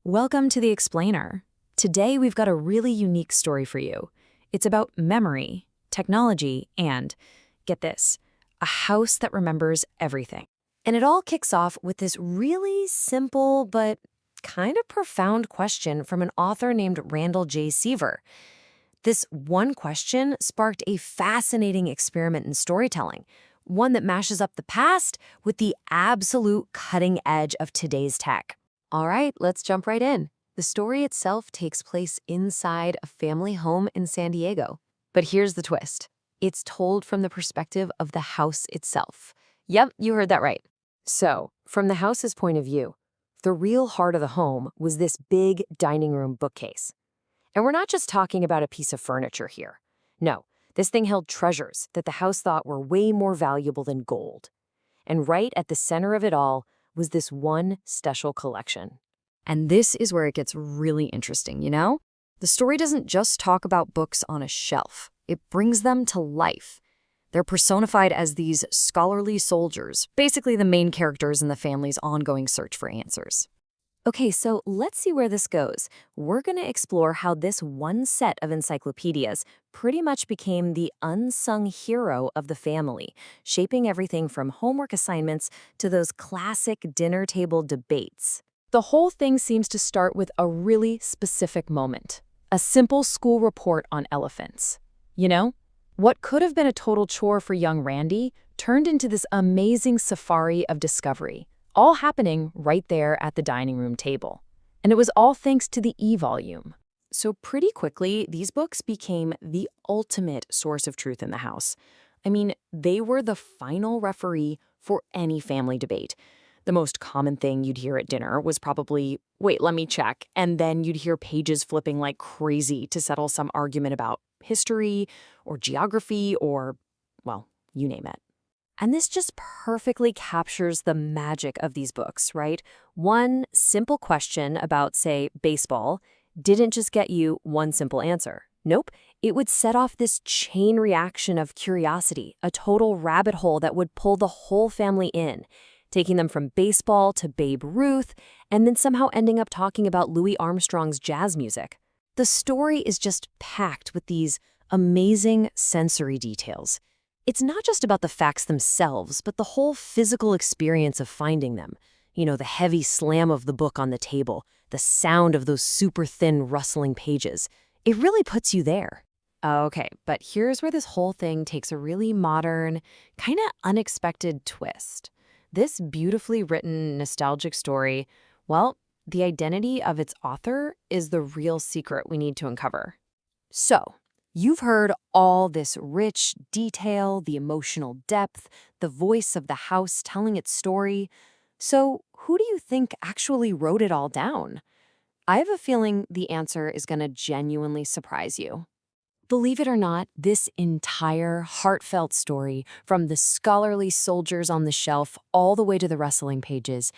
Welcome to the Explainer. Today we've got a really unique story for you. It's about memory, technology, and, get this, a house that remembers everything. And it all kicks off with this really simple but kind of profound question from an author named Randall J. Seaver. This one question sparked a fascinating experiment in storytelling, one that mashes up the past with the absolute cutting edge of today's tech. All right, let's jump right in. The story itself takes place inside a family home in San Diego. But here's the twist. It's told from the perspective of the house itself. Yep, you heard that right. So, from the house's point of view, the real heart of the home was this big dining room bookcase. And we're not just talking about a piece of furniture here. No, this thing held treasures that the house thought were way more valuable than gold. And right at the center of it all was this one special collection. And this is where it gets really interesting, you know? The story doesn't just talk about books on a shelf. It brings them to life. They're personified as these scholarly soldiers, basically the main characters in the family's ongoing search for answers. Okay, so let's see where this goes. We're going to explore how this one set of encyclopedias pretty much became the unsung hero of the family, shaping everything from homework assignments to those classic dinner table debates. The whole thing seems to start with a really specific moment, a simple school report on elephants. You know, what could have been a total chore for young Randy turned into this amazing safari of discovery, all happening right there at the dining room table. And it was all thanks to the e-volume. So pretty quickly, these books became the ultimate source of truth in the house. I mean, they were the final referee for any family debate. The most common thing you'd hear at dinner was probably, wait, let me check. And then you'd hear pages flipping like crazy to settle some argument about history or geography or, well, you name it. And this just perfectly captures the magic of these books, right? One simple question about, say, baseball didn't just get you one simple answer. Nope, it would set off this chain reaction of curiosity, a total rabbit hole that would pull the whole family in, taking them from baseball to Babe Ruth, and then somehow ending up talking about Louis Armstrong's jazz music. The story is just packed with these amazing sensory details. It's not just about the facts themselves, but the whole physical experience of finding them. You know, the heavy slam of the book on the table, the sound of those super thin rustling pages. It really puts you there. Okay, but here's where this whole thing takes a really modern, kind of unexpected twist. This beautifully written, nostalgic story, well, the identity of its author is the real secret we need to uncover. So, you've heard all this rich detail, the emotional depth, the voice of the house telling its story. So, who do you think actually wrote it all down? I have a feeling the answer is going to genuinely surprise you. Believe it or not, this entire heartfelt story, from the scholarly soldiers on the shelf all the way to the rustling pages,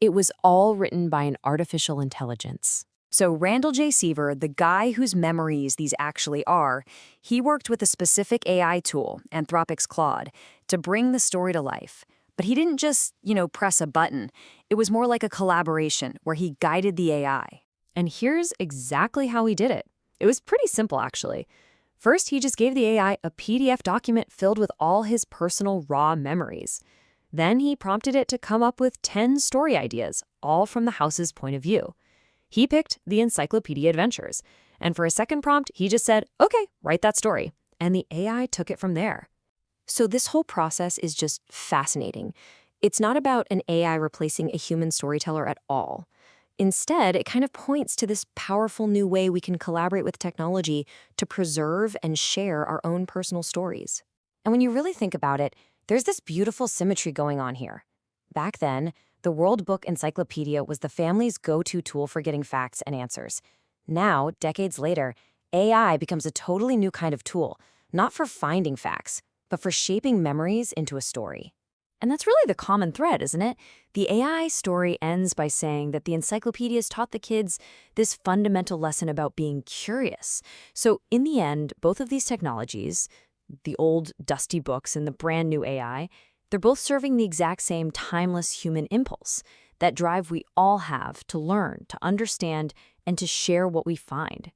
it was all written by an artificial intelligence. So Randall J. Seaver, the guy whose memories these actually are, he worked with a specific AI tool, Anthropic Claude, to bring the story to life. But he didn't just, press a button. It was more like a collaboration where he guided the AI. And here's exactly how he did it. It was pretty simple, actually. First, he just gave the AI a PDF document filled with all his personal raw memories. Then he prompted it to come up with 10 story ideas, all from the house's point of view. He picked the Encyclopedia Adventures, and for a second prompt, he just said, okay, write that story, and the AI took it from there. So this whole process is just fascinating. It's not about an AI replacing a human storyteller at all. Instead, it kind of points to this powerful new way we can collaborate with technology to preserve and share our own personal stories. And when you really think about it, there's this beautiful symmetry going on here. Back then, the World Book Encyclopedia was the family's go-to tool for getting facts and answers. Now, decades later, AI becomes a totally new kind of tool, not for finding facts, but for shaping memories into a story. And that's really the common thread, isn't it? The AI story ends by saying that the encyclopedias taught the kids this fundamental lesson about being curious. So in the end, both of these technologies, the old dusty books and the brand new AI, they're both serving the exact same timeless human impulse, that drive we all have to learn, to understand, and to share what we find.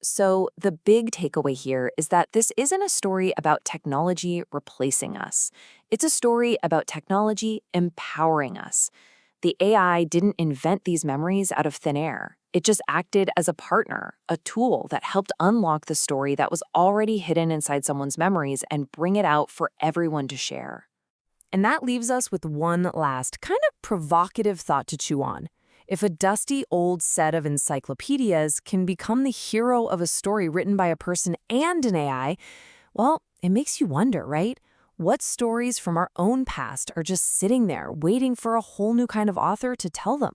So, the big takeaway here is that this isn't a story about technology replacing us. It's a story about technology empowering us. The AI didn't invent these memories out of thin air. It just acted as a partner, a tool that helped unlock the story that was already hidden inside someone's memories and bring it out for everyone to share. And that leaves us with one last, kind of provocative thought to chew on. If a dusty old set of encyclopedias can become the hero of a story written by a person and an AI, well, it makes you wonder, right? What stories from our own past are just sitting there waiting for a whole new kind of author to tell them?